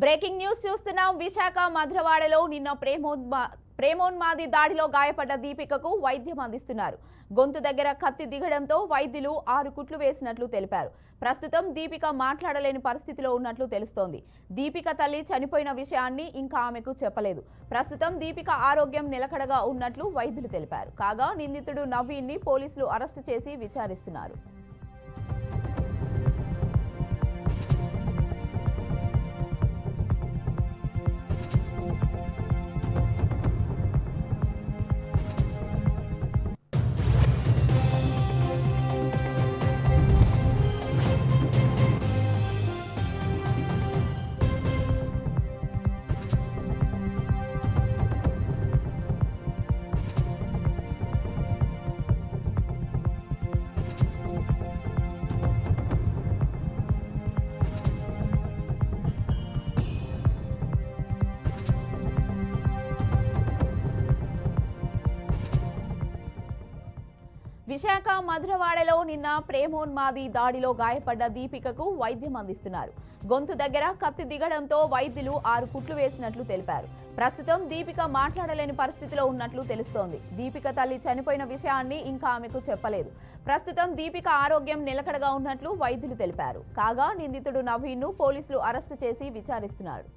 Breaking news చూస్తున్నాం. విశాఖ మధురవాడలో నిన్న ప్రేమోన్మాది దాడిలో గాయపడ్డ దీపికకు వైద్యం అందిస్తున్నారు. గొంతు దగ్గర కత్తి దిగడంతో వైద్యులు 6 కుట్లు వేసినట్లు తెలిపారు. ప్రస్తుతం దీపిక మాట్లాడలేని పరిస్థితిలో ఉన్నట్లు తెలుస్తోంది. దీపిక తల్లి చనిపోయిన విషయాన్ని ఇంకా ఆమెకు చెప్పలేదు. ప్రస్తుతం దీపిక ఆరోగ్యం నిలకడగా ఉన్నట్లు వైద్యులు తెలిపారు. కాగా నిందితుడు నవీన్ని పోలీసులు అరెస్టు చేసి విచారిస్తున్నారు. విశాఖ మధురవాడలో నిన్న ప్రేమోన్మాది దాడిలో గాయపడ్డ దీపికకు వైద్యం అందిస్తున్నారు. గొంతు దగ్గర కత్తి దిగడంతో వైద్యులు 6 కుట్లు వేసినట్లు తెలిపారు. ప్రస్తుతం దీపిక మాట్లాడలేని పరిస్థితిలో ఉన్నట్లు తెలుస్తోంది. దీపిక తల్లి చనిపోయిన విషయాన్ని ఇంకా ఆమెకు చెప్పలేదు. ప్రస్తుతం దీపిక ఆరోగ్యం నిలకడగా ఉన్నట్లు వైద్యులు తెలిపారు. కాగా నిందితుడు నవీన్ను పోలీసులు అరెస్టు చేసి విచారిస్తున్నారు.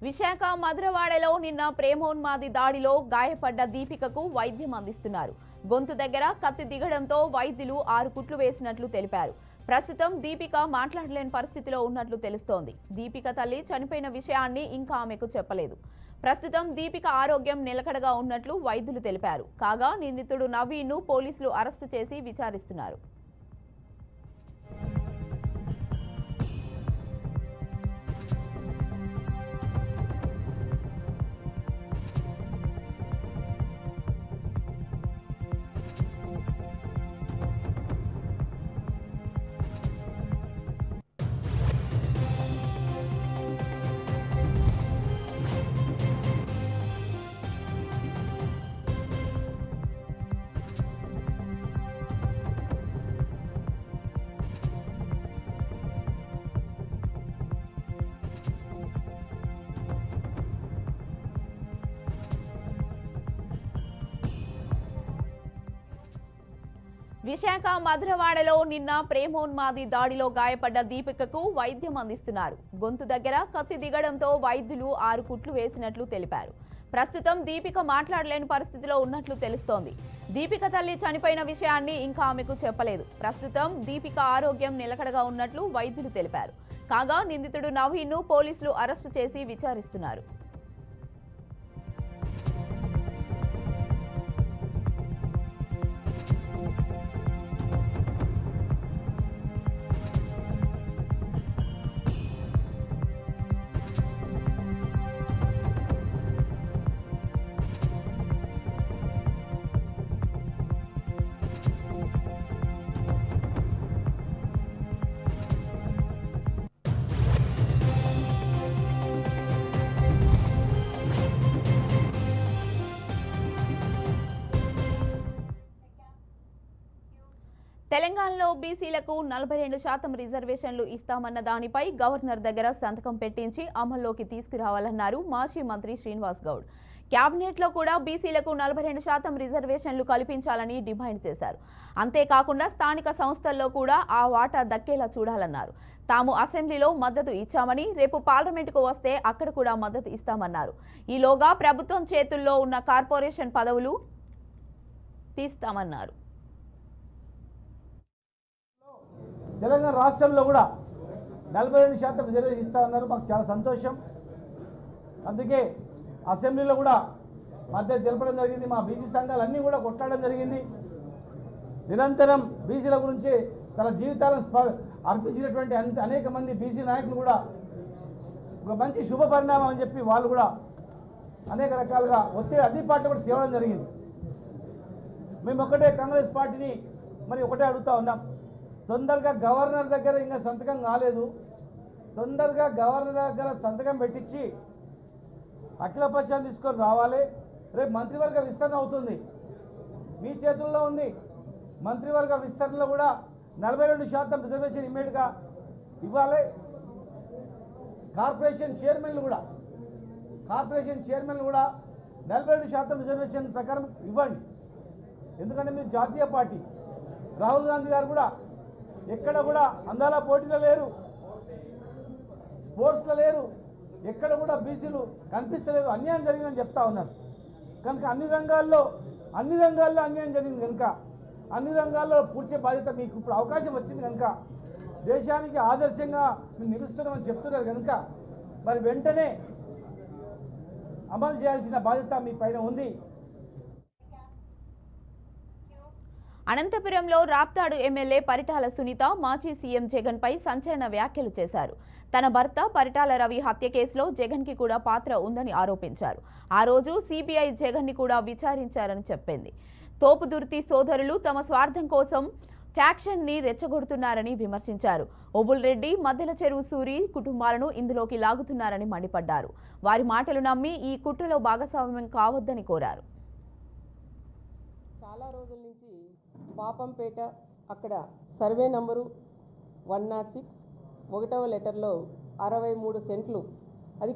విశాఖ మధురవాడలో నిన్న ప్రేమోన్మాది దాడిలో గాయపడ్డ దీపికకు వైద్యం అందిస్తున్నారు. గొంతు దగ్గర కత్తి దిగడంతో వైద్యులు 6 కుట్లు వేసినట్లు తెలిపారు. ప్రస్తుతం దీపిక మాట్లాడలేని పరిస్థితిలో ఉన్నట్లు తెలుస్తోంది. దీపిక తల్లి చనిపోయిన విషయాన్ని ఇంకా ఆమెకు చెప్పలేదు. ప్రస్తుతం దీపిక ఆరోగ్యం నిలకడగా ఉన్నట్లు వైద్యులు తెలిపారు. కాగా నిందితుడు నవీన్ను పోలీసులు అరెస్టు చేసి విచారిస్తున్నారు. విశాఖ మధురవాడలో నిన్న ప్రేమోన్మాది దాడిలో గాయపడ్డ దీపికకు వైద్యం అందిస్తున్నారు. గొంతు దగ్గర కత్తి దిగడంతో వైద్యులు 6 కుట్లు వేసినట్లు తెలిపారు. ప్రస్తుతం దీపిక మాట్లాడలేని పరిస్థితిలో ఉన్నట్లు తెలుస్తోంది. దీపిక తల్లి చనిపోయిన విషయాన్ని ఇంకా ఆమెకు చెప్పలేదు. ప్రస్తుతం దీపిక ఆరోగ్యం నిలకడగా ఉన్నట్లు వైద్యులు తెలిపారు. కాగా నిందితుడు నవీన్ను పోలీసులు అరెస్టు చేసి విచారిస్తున్నారు. తెలంగాణలో బీసీలకు 42% రిజర్వేషన్లు ఇస్తామన్న దానిపై గవర్నర్ దగ్గర సంతకం పెట్టించి అమల్లోకి తీసుకురావాలన్నారు మాజీ మంత్రి శ్రీనివాస్ గౌడ్. క్యాబినెట్లో కూడా బీసీలకు 42% రిజర్వేషన్లు కల్పించాలని డిమాండ్ చేశారు. అంతేకాకుండా స్థానిక సంస్థల్లో కూడా ఆ వాటా దక్కేలా చూడాలన్నారు. తాము అసెంబ్లీలో మద్దతు ఇచ్చామని, రేపు పార్లమెంటుకు వస్తే అక్కడ కూడా మద్దతు ఇస్తామన్నారు. ఈలోగా ప్రభుత్వం చేతుల్లో ఉన్న కార్పొరేషన్ పదవులు తీస్తామన్నారు. తెలంగాణ రాష్ట్రంలో కూడా 42% రిజర్వేషన్ ఇస్తామన్నారు. మాకు చాలా సంతోషం. అందుకే అసెంబ్లీలో కూడా మద్దతు తెలపడం జరిగింది. మా బీసీ సంఘాలన్నీ కూడా కొట్లాడడం జరిగింది. నిరంతరం బీసీల గురించి తన జీవితాలను అర్పించినటువంటి అనేక మంది బీసీ నాయకులు కూడా ఒక మంచి శుభ పరిణామం అని చెప్పి వాళ్ళు కూడా అనేక రకాలుగా ఒత్తిడి అన్ని పార్టీలు కూడా తేవడం జరిగింది. మేము ఒకటే కాంగ్రెస్ పార్టీని ఒకటే అడుగుతా ఉన్నాం. తొందరగా గవర్నర్ దగ్గర ఇంకా సంతకం కాలేదు. తొందరగా గవర్నర్ దగ్గర సంతకం పెట్టించి అఖిలపక్షాన్ని తీసుకొని రావాలి. రేపు మంత్రివర్గ విస్తరణ అవుతుంది, మీ చేతుల్లో ఉంది. మంత్రివర్గ విస్తరణలో కూడా 42% రిజర్వేషన్ ఇమ్మీడియట్గా ఇవ్వాలి. కార్పొరేషన్ చైర్మన్లు కూడా 42% రిజర్వేషన్ ప్రకారం ఇవ్వండి. ఎందుకంటే మీరు జాతీయ పార్టీ. రాహుల్ గాంధీ గారు కూడా ఎక్కడ కూడా అందాల పోటీలో లేరు, స్పోర్ట్స్లో లేరు, ఎక్కడ కూడా బీసీలు కనిపిస్తలేదు. అన్యాయం జరిగిందని చెప్తా ఉన్నారు. కనుక అన్ని రంగాల్లో అన్యాయం జరిగింది కనుక అన్ని రంగాల్లో పూడ్చే బాధ్యత మీకు ఇప్పుడు అవకాశం వచ్చింది కనుక దేశానికి ఆదర్శంగా మీరు నిలుస్తున్నామని చెప్తున్నారు కనుక వెంటనే అమలు చేయాల్సిన బాధ్యత మీ పైన ఉంది. అనంతపురంలో రాప్తాడు ఎమ్మెల్యే పరిటాల సునీత మాజీ సీఎం జగన్ పై సంచలన వ్యాఖ్యలు చేశారు. తన భర్త పరిటాల రవి హత్య కేసులో జగన్ కి కూడా పాత్ర ఉందని ఆరోపించారు. ఆ రోజు సిబిఐ జగన్ ని కూడా విచారించారని చెప్పింది. తోపుదుర్తి సోదరులు తమ స్వార్థం కోసం ఫ్యాక్షన్ ని రెచ్చగొడుతున్నారని విమర్శించారు. ఓబుల్ రెడ్డి, మద్దెల చెరువు సూరి కుటుంబాలను ఇందులోకి లాగుతున్నారని మండిపడ్డారు. వారి మాటలు నమ్మి ఈ కుట్రలో భాగస్వామ్యం కావద్దని కోరారు. చాలా రోజుల నుంచి పాపంపేట అక్కడ సర్వే నంబరు 106 ఒకటవ లెటర్లో 63 సెంట్లు, అది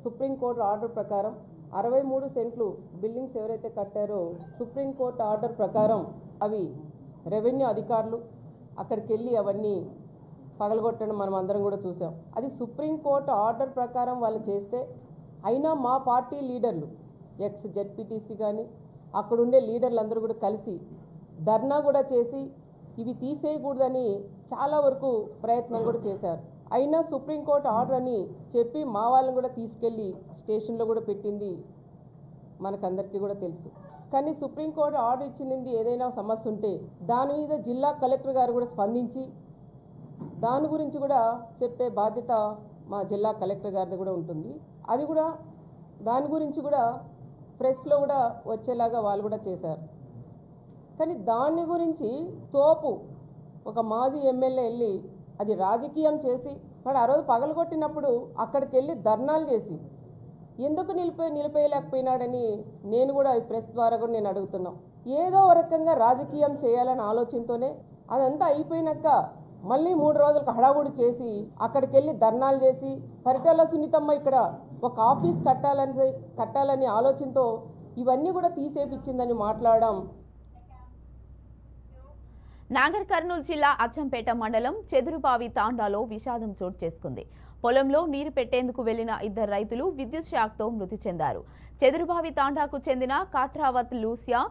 సుప్రీంకోర్టు ఆర్డర్ ప్రకారం 63 సెంట్లు బిల్డింగ్స్ ఎవరైతే కట్టారో సుప్రీంకోర్టు ఆర్డర్ ప్రకారం అవి రెవెన్యూ అధికారులు అక్కడికి వెళ్ళి అవన్నీ పగలగొట్టడం మనం అందరం కూడా చూసాం. అది సుప్రీంకోర్టు ఆర్డర్ ప్రకారం వాళ్ళు చేస్తే అయినా మా పార్టీ లీడర్లు ఎక్స్ జెడ్పీటీసీ కానీ అక్కడుండే లీడర్లు అందరూ కూడా కలిసి ధర్నా కూడా చేసి ఇవి తీసేయకూడదని చాలా వరకు ప్రయత్నం కూడా చేశారు. అయినా సుప్రీంకోర్టు ఆర్డర్ అని చెప్పి మా వాళ్ళని కూడా తీసుకెళ్ళి స్టేషన్లో కూడా పెట్టింది మనకందరికీ కూడా తెలుసు. కానీ సుప్రీంకోర్టు ఆర్డర్ ఇచ్చింది ఏదైనా సమస్య ఉంటే దాని మీద జిల్లా కలెక్టర్ గారు కూడా స్పందించి దాని గురించి కూడా చెప్పే బాధ్యత మా జిల్లా కలెక్టర్ గారిది కూడా ఉంటుంది. అది కూడా దాని గురించి కూడా ప్రెస్లో కూడా వచ్చేలాగా వాళ్ళు కూడా చేశారు. కానీ దాని గురించి ఒక మాజీ ఎమ్మెల్యే వెళ్ళి అది రాజకీయం చేసి వాడు ఆ రోజు పగలగొట్టినప్పుడు అక్కడికి వెళ్ళి ధర్నాలు చేసి ఎందుకు నిలిపేయలేకపోయినాడని నేను కూడా ఈ ప్రెస్ ద్వారా కూడా నేను అడుగుతున్నాం. ఏదో రకంగా రాజకీయం చేయాలనే ఆలోచనతోనే అదంతా అయిపోయినాక మళ్ళీ 3 రోజులకు హడావుడి అక్కడికి వెళ్ళి ధర్నాలు చేసి పరిటాల సునీతమ్మ ఇక్కడ ఒక ఆఫీస్ కట్టాలని ఆలోచనతో ఇవన్నీ కూడా తీసేపిచ్చిందని మాట్లాడడం. నాగర్ కర్నూలు జిల్లా అచ్చంపేట మండలం చెదురుబావి తాండాలో విషాదం చోటు చేసుకుంది. పొలంలో నీరు పెట్టేందుకు వెళ్లిన 2 రైతులు విద్యుత్ షాక్తో మృతి చెందారు. చెదురుబావి తాండాకు చెందిన కాట్రావత్ లూసియా,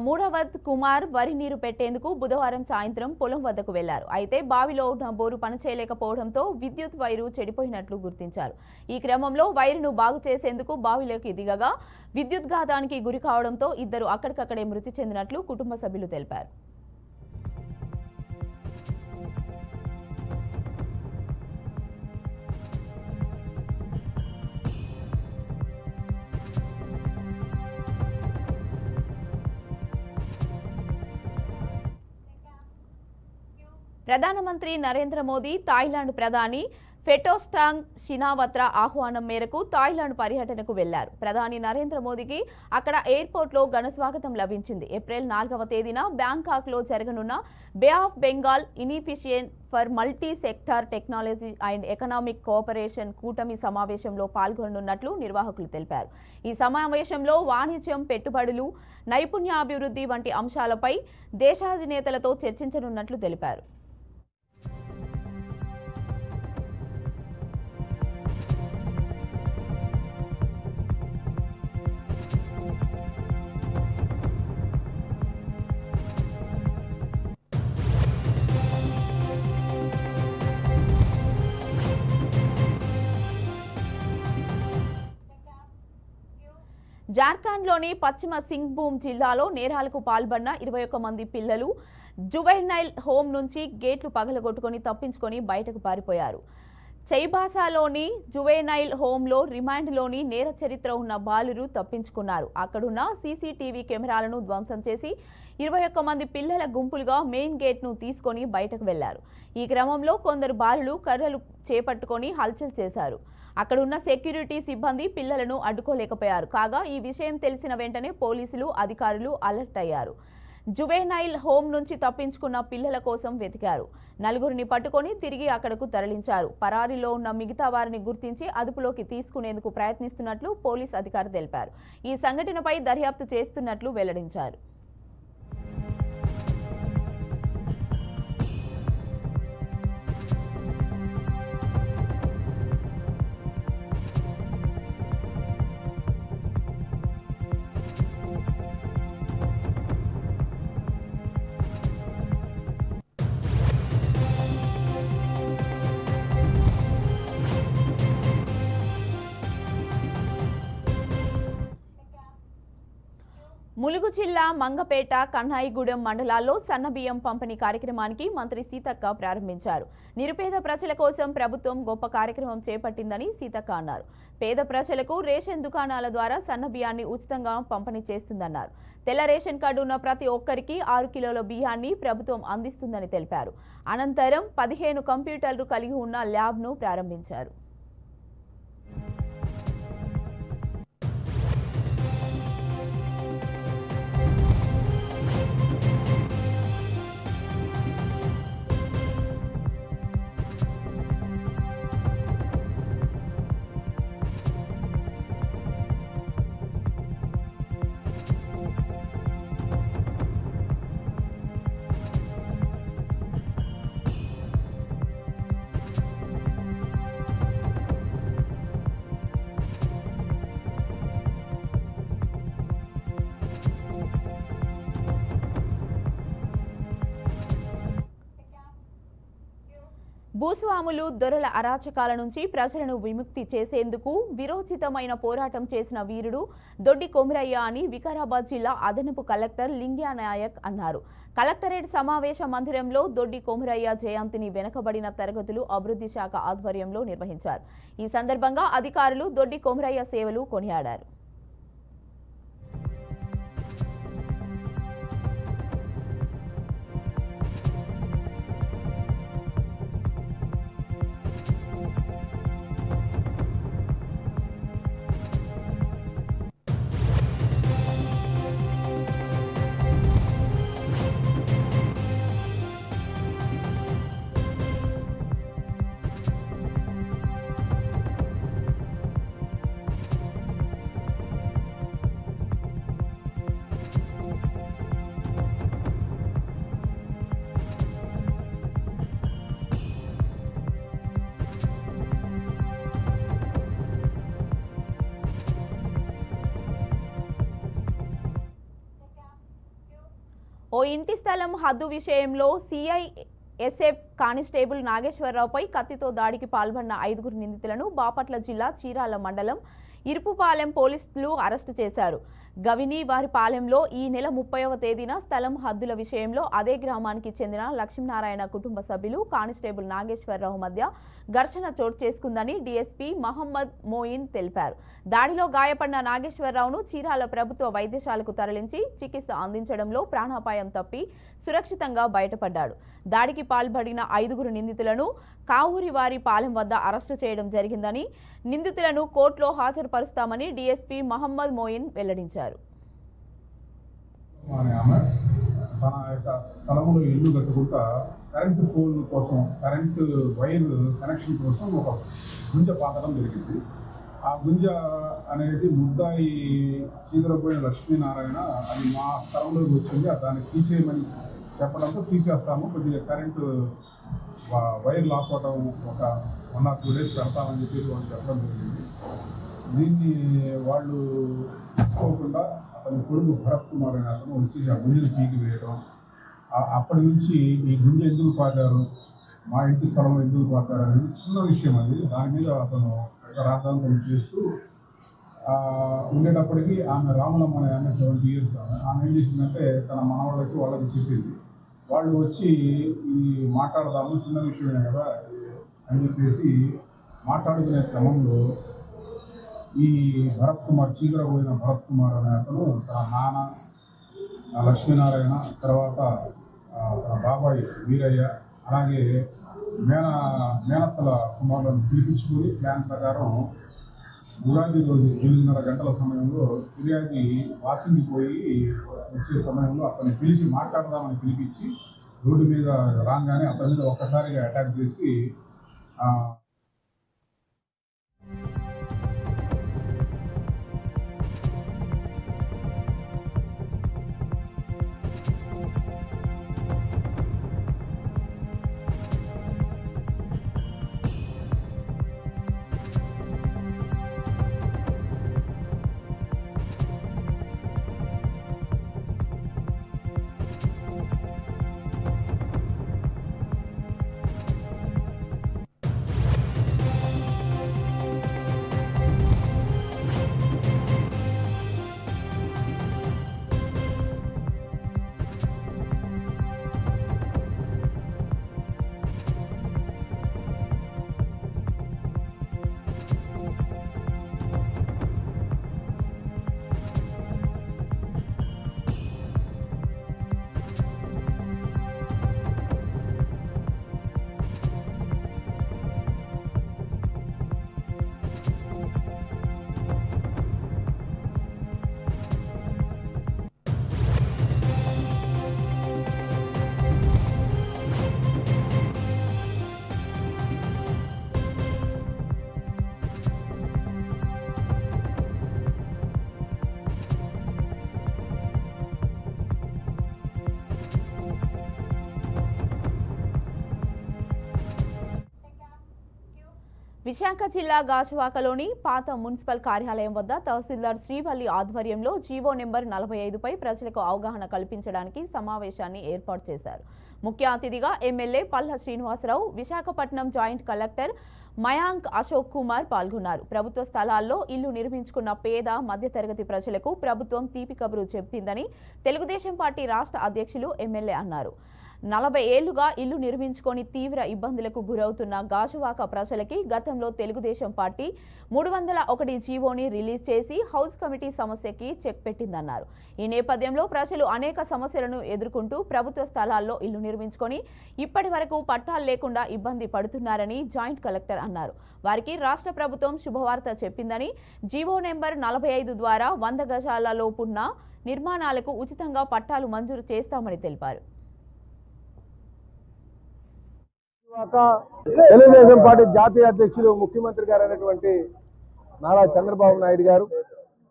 మూడవత్ కుమార్ వరి నీరు పెట్టేందుకు బుధవారం సాయంత్రం పొలం వద్దకు వెళ్లారు. అయితే బావిలో ఉన్న బోరు పనిచేయలేకపోవడంతో విద్యుత్ వైరు చెడిపోయినట్లు గుర్తించారు. ఈ క్రమంలో వైరును బాగు చేసేందుకు బావిలోకి దిగగా విద్యుత్ ఘాతానికి గురి కావడంతో 2 అక్కడికక్కడే మృతి చెందినట్లు కుటుంబ సభ్యులు తెలిపారు. ప్రధానమంత్రి నరేంద్ర మోదీ, థాయిలాండ్ ప్రధాని ఫెటోస్టాంగ్ షినావత్రా ఆహ్వానం మేరకు థాయిలాండ్ పర్యటనకు వెళ్లారు. ప్రధాని నరేంద్ర మోదీకి అక్కడ ఎయిర్పోర్ట్లో ఘన స్వాగతం లభించింది. ఏప్రిల్ 4వ తేదీన బ్యాంకాక్లో జరగనున్న bay of Bengal initiative for multi sector technology and economic cooperation కూటమి సమావేశంలో పాల్గొననున్నట్లు నిర్వాహకులు తెలిపారు. ఈ సమావేశంలో వాణిజ్యం, పెట్టుబడులు, నైపుణ్యాభివృద్ధి వంటి అంశాలపై దేశాధినేతలతో చర్చించనున్నట్లు తెలిపారు. జార్ఖండ్లోని పశ్చిమ సింగ్భూమ్ జిల్లాలో నేరాలకు పాల్పడిన 21 మంది పిల్లలు జువెనైల్ హోమ్ నుంచి గేట్లు పగలగొట్టుకుని తప్పించుకొని బయటకు పారిపోయారు. చైబాసాలోని జువెనైల్ హోంలో రిమాండ్లోని నేర చరిత్ర ఉన్న బాలురు తప్పించుకున్నారు. అక్కడున్న సీసీటీవీ కెమెరాలను ధ్వంసం చేసి 21 మంది పిల్లల గుంపులుగా మెయిన్ గేట్ను తీసుకొని బయటకు వెళ్లారు. ఈ క్రమంలో కొందరు బాలులు కర్రలు చేపట్టుకొని హల్చల్ చేశారు. అక్కడున్న సెక్యూరిటీ సిబ్బంది పిల్లలను అడ్డుకోలేకపోయారు. కాగా ఈ విషయం తెలిసిన వెంటనే పోలీసులు, అధికారులు అలర్ట్ అయ్యారు. జువెనైల్ హోమ్ నుంచి తప్పించుకున్న పిల్లల కోసం వెతికారు. 4గురిని పట్టుకొని తిరిగి అక్కడకు తరలించారు. పరారీలో ఉన్న మిగతా వారిని గుర్తించి అదుపులోకి తీసుకునేందుకు ప్రయత్నిస్తున్నట్లు పోలీస్ అధికారి తెలిపారు. ఈ సంఘటనపై దర్యాప్తు చేస్తున్నట్లు వెల్లడించారు. ములుగు జిల్లా మంగపేట, కన్నాయిగూడెం మండలాల్లో సన్నబియ్యం పంపిణీ కార్యక్రమానికి మంత్రి సీతక్క ప్రారంభించారు. నిరుపేద ప్రజల కోసం ప్రభుత్వం గొప్ప కార్యక్రమం చేపట్టిందని సీతక్క అన్నారు. పేద ప్రజలకు రేషన్ దుకాణాల ద్వారా సన్నబియ్యాన్ని ఉచితంగా పంపిణీ చేస్తుందన్నారు. తెల్ల రేషన్ కార్డు ఉన్న ప్రతి ఒక్కరికి 6 కిలోల బియ్యాన్ని ప్రభుత్వం అందిస్తుందని తెలిపారు. అనంతరం 15 కంప్యూటర్లు కలిగి ఉన్న ల్యాబ్ను ప్రారంభించారు. భూస్వాములు, దొరల అరాచకాల నుంచి ప్రజలను విముక్తి చేసేందుకు విరోచితమైన పోరాటం చేసిన వీరుడు దొడ్డి కొమురయ్య అని వికారాబాద్ జిల్లా అదనపు కలెక్టర్ లింగ్యానాయక్ అన్నారు. కలెక్టరేట్ సమావేశ మందిరంలో దొడ్డి కొమురయ్య జయంతిని వెనుకబడిన తరగతులు అభివృద్ధి శాఖ ఆధ్వర్యంలో నిర్వహించారు. ఈ సందర్భంగా అధికారులు దొడ్డి కొమురయ్య సేవలు కొనియాడారు. ఓ ఇంటి స్థలం హద్దు విషయంలో సిఐఎస్ఎఫ్ కానిస్టేబుల్ నాగేశ్వరరావుపై కత్తితో దాడికి పాల్పడిన 5గురు నిందితులను బాపట్ల జిల్లా చీరాల మండలం ఇరుపుపాలెం పోలీసులు అరెస్టు చేశారు. గవిని వారి పాలెంలో ఈ నెల 30వ తేదీన స్థలం హద్దుల విషయంలో అదే గ్రామానికి చెందిన లక్ష్మీనారాయణ కుటుంబ సభ్యులు కానిస్టేబుల్ నాగేశ్వరరావు మధ్య ఘర్షణ చోటు చేసుకుందని డీఎస్పీ మహమ్మద్ మోయిన్ తెలిపారు. దాడిలో గాయపడిన నాగేశ్వరరావును చీరాల ప్రభుత్వ వైద్యశాలకు తరలించి చికిత్స అందించడంలో ప్రాణాపాయం తప్పి సురక్షితంగా బయటపడ్డాడు. దాడికి పాల్పడిన 5 నిందితులను కావూరి వారి పాలెం వద్ద అరెస్టు చేయడం జరిగిందని, నిందితులను కోర్టులో హాజరుపరుస్తామని డీఎస్పీ మహమ్మద్ మోయిన్ వెల్లడించారు. తన యొక్క స్థలంలో ఇల్లు కట్టుకుంటా కరెంటు పోల్ కోసం, కరెంటు వైర్ కనెక్షన్ కోసం ఒక గుంజ పాతడం జరిగింది. ఆ గుంజ అనేది ముద్దాయి చీదరపోయిన లక్ష్మీనారాయణ అది మా స్థలంలోకి వచ్చింది, దాన్ని తీసేయమని చెప్పడంతో తీసేస్తాము, కొద్దిగా కరెంటు వైర్ లాక్ అవడం ఒక 1 or 2 days పెడతామని చెప్పి వాళ్ళు చెప్పడం జరిగింది. దీన్ని వాళ్ళు తీసుకోకుండా అతని కొడుకు భరత్ కుమార్ అనే అతను వచ్చి ఆ గుంజను పీకి వేయడం, అప్పటి నుంచి ఈ గుంజ ఎందుకు పాతారు, మా ఇంటి స్థలంలో ఎందుకు పాతారు అనేది చిన్న విషయం. అది దాని మీద అతను రాద్ధాంతం చేస్తూ ఉండేటప్పటికీ ఆమె రాములమ్మ అనే ఆమె 70 years ఆమె ఏం చేసిందంటే తన మనవాళ్ళకి వాళ్ళకి చెప్పింది. వాళ్ళు వచ్చి ఈ మాట్లాడదాము, చిన్న విషయమే కదా అని చెప్పేసి మాట్లాడుకునే క్రమంలో ఈ భరత్ కుమార్, చీదరపోయిన భరత్ కుమార్ అనే అతను తన నాన్న లక్ష్మీనారాయణ, తర్వాత తన బాబాయ్ వీరయ్య, అలాగే మేనత్తల కుమారులను పిలిపించుకుని ప్లాన్ ప్రకారం ఉగాది రోజు 8:30 గంటల సమయంలో ఫిర్యాది వాకింగ్కి పోయి వచ్చే సమయంలో అతన్ని పిలిచి మాట్లాడదామని పిలిపించి రోడ్డు మీద రాగానే అతని మీద ఒక్కసారిగా అటాక్ చేసి విశాఖ జిల్లా గాజువాకలోని పాత మున్సిపల్ కార్యాలయం వద్ద తహసీల్దార్ శ్రీవల్లి ఆధ్వర్యంలో జీవో నెంబర్ 45పై ప్రజలకు అవగాహన కల్పించడానికి సమావేశాన్ని ఏర్పాటు చేశారు. ముఖ్య అతిథిగా ఎమ్మెల్యే పల్ల శ్రీనివాసరావు, విశాఖపట్నం జాయింట్ కలెక్టర్ మయాంక్ అశోక్ కుమార్ పాల్గొన్నారు. ప్రభుత్వ స్థలాల్లో ఇల్లు నిర్మించుకున్న పేద మధ్యతరగతి ప్రజలకు ప్రభుత్వం తీపి కబురు చెప్పిందని తెలుగుదేశం పార్టీ రాష్ట్ర అధ్యక్షులు ఎమ్మెల్యే అన్నారు. 40 ఏళ్లుగా ఇల్లు నిర్మించుకొని తీవ్ర ఇబ్బందులకు గురవుతున్న గాజువాక ప్రజలకి గతంలో తెలుగుదేశం పార్టీ 301 జీవోని రిలీజ్ చేసి హౌస్ కమిటీ సమస్యకి చెక్ పెట్టిందన్నారు. ఈ నేపథ్యంలో ప్రజలు అనేక సమస్యలను ఎదుర్కొంటూ ప్రభుత్వ స్థలాల్లో ఇల్లు నిర్మించుకొని ఇప్పటి వరకు పట్టాలు లేకుండా ఇబ్బంది పడుతున్నారని జాయింట్ కలెక్టర్ అన్నారు. వారికి రాష్ట్ర ప్రభుత్వం శుభవార్త చెప్పిందని, జీవో నెంబర్ 45 ద్వారా 100 గజాల లోపున్న నిర్మాణాలకు ఉచితంగా పట్టాలు మంజూరు చేస్తామని తెలిపారు. తెలుగుదేశం పార్టీ జాతీయ అధ్యక్షులు ముఖ్యమంత్రి గారు అయినటువంటి నారా చంద్రబాబు నాయుడు గారు,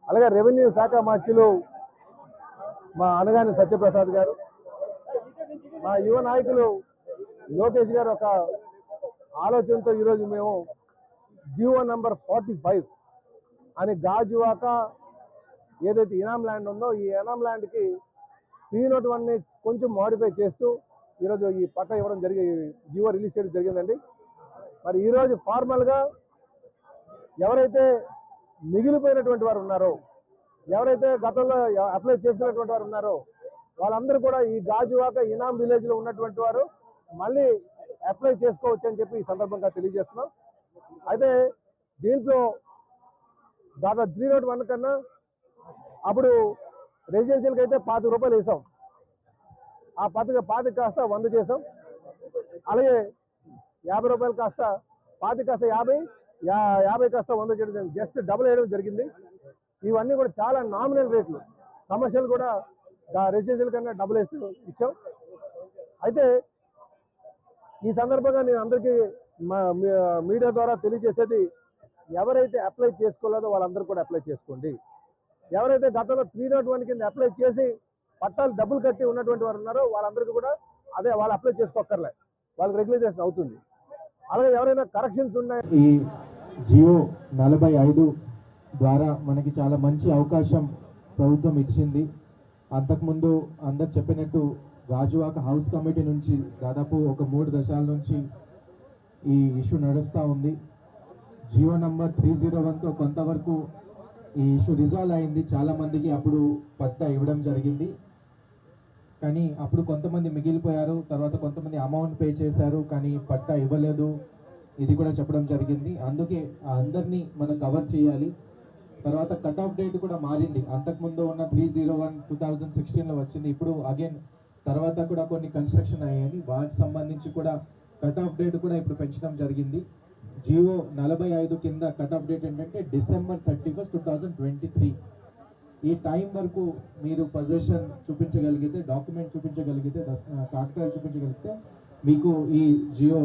అలాగే రెవెన్యూ శాఖ మంత్రులు మా అనగాని సత్యప్రసాద్ గారు, మా యువ నాయకులు లోకేష్ గారు ఒక ఆలోచనతో ఈరోజు మేము జీవో నంబర్ 45 అని గాజువాక ఏదైతే ఇనాం ల్యాండ్ ఉందో ఈ ఇనాం ల్యాండ్కి 301ని కొంచెం మోడిఫై చేస్తూ ఈరోజు ఈ పట్టా ఇవ్వడం జీవో రిలీజ్ చేయడం జరిగిందండి. మరి ఈరోజు ఫార్మల్గా ఎవరైతే మిగిలిపోయినటువంటి వారు ఉన్నారో, ఎవరైతే గతంలో అప్లై చేసుకున్నటువంటి వారు ఉన్నారో వాళ్ళందరూ కూడా ఈ గాజువాక ఇనాం విలేజ్ లో ఉన్నటువంటి వారు మళ్ళీ అప్లై చేసుకోవచ్చు అని చెప్పి ఈ సందర్భంగా తెలియజేస్తున్నాం. అయితే దీంట్లో దాదాపు 301 కన్నా అప్పుడు రెసిడెన్షియల్కి అయితే ₹50 వేసాం. ఆ పాతిక కాస్త 100 చేసాం. అలాగే ₹50 కాస్త 50 కాస్త 50 కాస్త 100 చేయడం, జస్ట్ డబుల్ వేయడం జరిగింది. ఇవన్నీ కూడా చాలా నామినల్ రేట్లు. కమర్షియల్ కూడా రెసిడెన్షియల్ కన్నా డబుల్ వేస్తూ ఇచ్చాం. అయితే ఈ సందర్భంగా నేను అందరికీ మీడియా ద్వారా తెలియజేసేది, ఎవరైతే అప్లై చేసుకోలేదో వాళ్ళందరూ కూడా అప్లై చేసుకోండి. ఎవరైతే గతంలో 301 కింద అప్లై చేసి పట్టాలు డబ్బులు కట్టి ఉన్నటువంటి వారు ఉన్నారో వాళ్ళందరికీ కూడా వాళ్ళు అప్లై చేసుకోక్కర్లే, వాళ్ళకి రెగ్యులైజేషన్ అవుతుంది. అలాగే ఎవరైనా కరెక్షన్స్ ఉన్నాయి, ఈ జియో 45 ద్వారా మనకి చాలా మంచి అవకాశం ప్రభుత్వం ఇచ్చింది. అంతకుముందు అందరు చెప్పినట్టు గాజువాక హౌస్ కమిటీ నుంచి దాదాపు ఒక 3 దశల నుంచి ఈ ఇష్యూ నడుస్తూ ఉంది. జియో నంబర్ 301తో కొంతవరకు ఈ ఇష్యూ రిజాల్వ్ అయింది. చాలామందికి అప్పుడు పట్టా ఇవ్వడం జరిగింది. కానీ అప్పుడు కొంతమంది మిగిలిపోయారు, తర్వాత కొంతమంది అమౌంట్ పే చేశారు కానీ పట్టా ఇవ్వలేదు. ఇది కూడా చెప్పడం జరిగింది. అందుకే అందరినీ మనం కవర్ చేయాలి. తర్వాత కట్ ఆఫ్ డేట్ కూడా మారింది. అంతకుముందు ఉన్న 301 2016లో వచ్చింది. ఇప్పుడు అగైన్ తర్వాత కూడా కొన్ని కన్స్ట్రక్షన్ అయ్యాయి, వాటికి సంబంధించి కూడా కట్ ఆఫ్ డేట్ కూడా ఇప్పుడు పెంచడం జరిగింది. జియో 45 కింద కట్ ఆఫ్ డేట్ ఏంటంటే December 31, 2023. ఈ టైం వరకు మీరు పొజిషన్ చూపించగలిగితే, డాక్యుమెంట్ చూపించగలిగితే, కాగితాలు చూపించగలిగితే మీకు ఈ జియో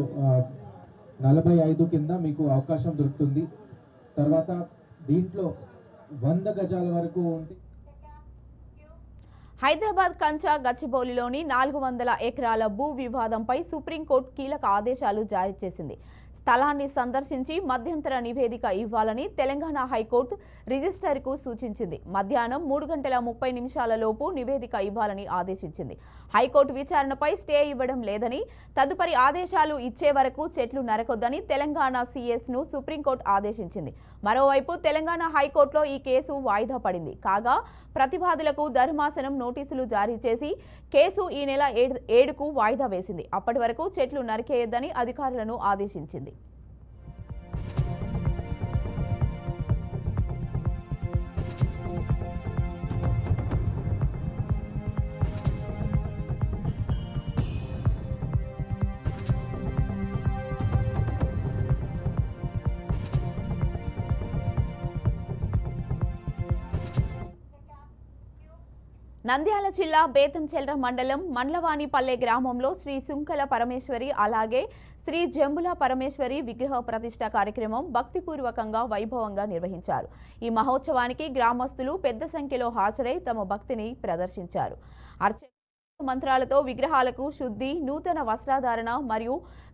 45 కింద మీకు అవకాశం దొరుకుతుంది. తర్వాత దీంట్లో 100 గజాల వరకు ఉంటే హైదరాబాద్ కంచా గచ్చిబౌలిలోని 400 ఎకరాల భూ వివాదంపై సుప్రీంకోర్టు కీలక ఆదేశాలు జారీ చేసింది. స్థలాన్ని సందర్శించి మధ్యంతర నివేదిక ఇవ్వాలని తెలంగాణ హైకోర్టు రిజిస్ట్రార్కు సూచించింది. మధ్యాహ్నం 3:30 లోపు నివేదిక ఇవ్వాలని ఆదేశించింది. హైకోర్టు విచారణపై స్టే ఇవ్వడం లేదని, తదుపరి ఆదేశాలు ఇచ్చే వరకు చెట్లు నరకొద్దని తెలంగాణ సీఎస్ను సుప్రీంకోర్టు ఆదేశించింది. మరోవైపు తెలంగాణ హైకోర్టులో ఈ కేసు వాయిదా పడింది. కాగా ప్రతివాదులకు ధర్మాసనం నోటీసులు జారీ చేసి కేసు ఈ నెల 7కు వాయిదా వేసింది. అప్పటి వరకు చెట్లు నరికేయొద్దని అధికారులను ఆదేశించింది. నంద్యాల జిల్లా బేతంచెల్ర మండలం మండ్లవానిపల్లె గ్రామంలో శ్రీ సుంకల పరమేశ్వరి అలాగే శ్రీ జంబుల పరమేశ్వరి విగ్రహ ప్రతిష్ఠ కార్యక్రమం భక్తిపూర్వకంగా వైభవంగా నిర్వహించారు. ఈ మహోత్సవానికి గ్రామస్తులు పెద్ద సంఖ్యలో హాజరై తమ భక్తిని ప్రదర్శించారు. మంత్రాలతో విగ్రహాలకు శుద్ధి, నూతన వస్త్రధారణ మరియు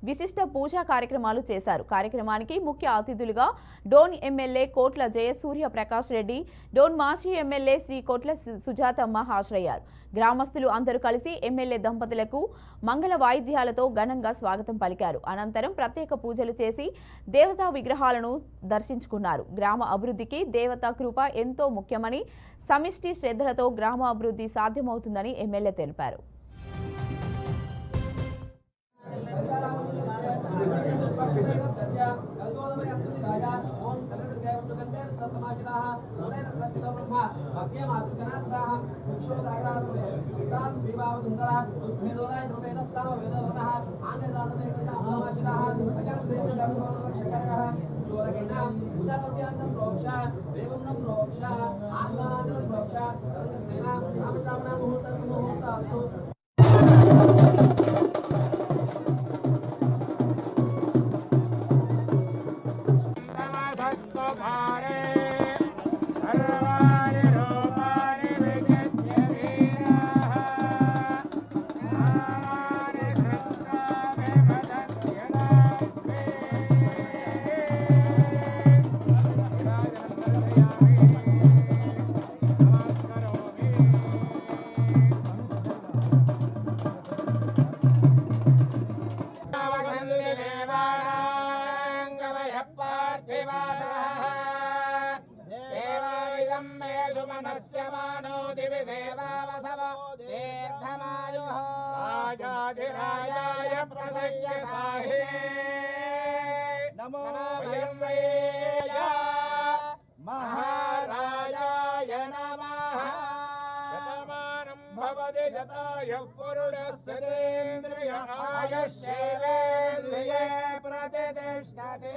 విశిష్ట పూజా కార్యక్రమాలు చేశారు. కార్యక్రమానికి ముఖ్య అతిథులుగా డోన్ ఎమ్మెల్యే కోట్ల జయసూర్య ప్రకాష్ రెడ్డి, డోన్ మాజీ ఎమ్మెల్యే శ్రీ కోట్ల సుజాతమ్మ హాజరయ్యారు. గ్రామస్తులు అందరూ కలిసి ఎమ్మెల్యే దంపతులకు మంగళ వాయిద్యాలతో ఘనంగా స్వాగతం పలికారు. అనంతరం ప్రత్యేక పూజలు చేసి దేవతా విగ్రహాలను దర్శించుకున్నారు. గ్రామ అభివృద్ధికి దేవతా కృప ఎంతో ముఖ్యమని, సమిష్టి శ్రద్ధలతో గ్రామ అభివృద్ధి సాధ్యమవుతుందని ఎమ్మెల్యే తెలిపారు. इदं मे सुमनस्यमानो दिवि देवावसवो दीर्घमायुः राजाधिराजाय प्रसह्य साहिने नमो वयं वै महाराजाय नमः शतमानं भवति शतायुः पुरुषस्य तेन्द्रिय आयुष्येवेन्द्रिये प्रतिष्ठते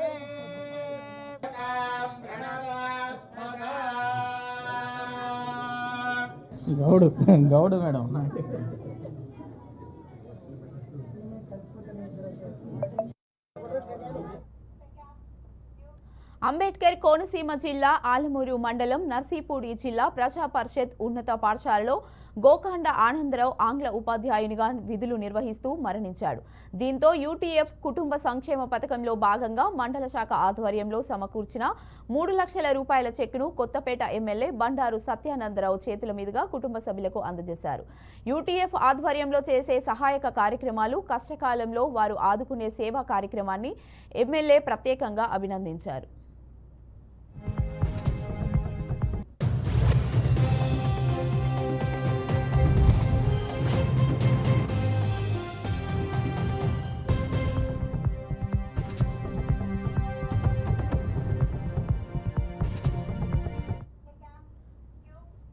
గౌడు మేడం అంబేద్కర్ కోనసీమ జిల్లా ఆలమూరు మండలం నర్సీపూడి జిల్లా ప్రజా పరిషత్ ఉన్నత పాఠశాలలో గోకాండ ఆనందరావు ఆంగ్ల ఉపాధ్యాయునిగా విధులు నిర్వహిస్తూ మరణించాడు. దీంతో యూటీఎఫ్ కుటుంబ సంక్షేమ పథకంలో భాగంగా మండల శాఖ ఆధ్వర్యంలో సమకూర్చిన 3 లక్షల రూపాయల చెక్కును కొత్తపేట ఎమ్మెల్యే బండారు సత్యానందరావు చేతుల మీదుగా కుటుంబ సభ్యులకు అందజేశారు. యూటీఎఫ్ ఆధ్వర్యంలో చేసే సహాయక కార్యక్రమాలు, కష్టకాలంలో వారు ఆదుకునే సేవా కార్యక్రమాన్ని ఎమ్మెల్యే ప్రత్యేకంగా అభినందించారు.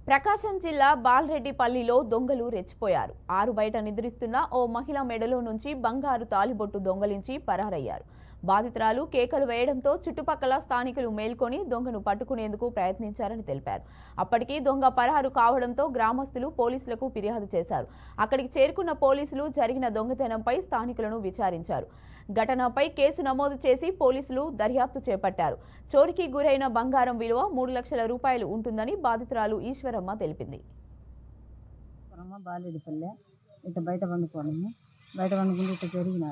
ప్రకాశం జిల్లా బాల్రెడ్డిపల్లిలో దొంగలు రెచ్చిపోయారు. ఆరు బయట నిద్రిస్తున్న ఓ మహిళ మెడలో నుంచి బంగారు తాలిబొట్టు దొంగలించి పరారయ్యారు. బాధితురాలు కేకలు వేయడంతో చుట్టుపక్కల స్థానికులు మేల్కొని దొంగను పట్టుకునేందుకు ప్రయత్నించారని తెలిపారు. అప్పటికి దొంగ పరారు కావడంతో గ్రామస్తులు పోలీసులకు ఫిర్యాదు చేశారు. అక్కడికి చేరుకున్న పోలీసులు జరిగిన దొంగతనంపై స్థానికులను విచారించారు. ఘటనపై కేసు నమోదు చేసి పోలీసులు దర్యాప్తు చేపట్టారు. చోరీకి గురైన బంగారం విలువ 3 లక్షల రూపాయలు ఉంటుందని బాధితురాలు ఈశ్వరమ్మ తెలిపింది. బాలేడుపల్లె ఇట్లా బయట పండుకోవడము, బయట పండుకుంటే ఇట్లా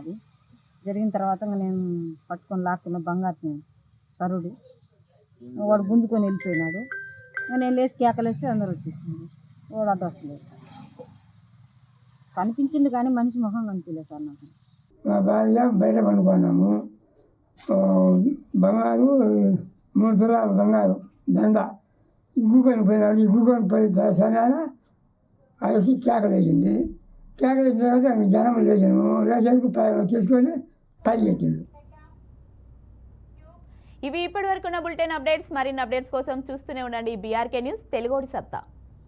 జరిగిన తర్వాత నేను పట్టుకొని లాక్కున్న బంగారు సరుడు వాడు గుంజుకొని వెళ్ళిపోయినాడు. నేను లేచి కేకలేస్తే అందరూ వచ్చేసింది. వాడు అడ్రస్ లేదు, కనిపించింది కానీ మనిషి మొహం కనిపించలేదు సార్ నాకు. మా భార్య బయట పండుకున్నాము. బంగారు 3 తులాల బంగారు దండ ఇగ్గుకొని పోయినాడు. ఇగ్గుకొని పోయి సమయాన వేసి కేకలేసింది. కేకలేసిన తర్వాత జనం లేచాను. లేచానికి తీసుకొని పైకి ఎక్కిండు. ఇవి ఇప్పటివరకున్న బులెటిన్ అప్డేట్స్. మరిన్ని అప్డేట్స్ కోసం చూస్తూనే ఉండండి బీఆర్కే న్యూస్ తెలుగోడి సత్తా.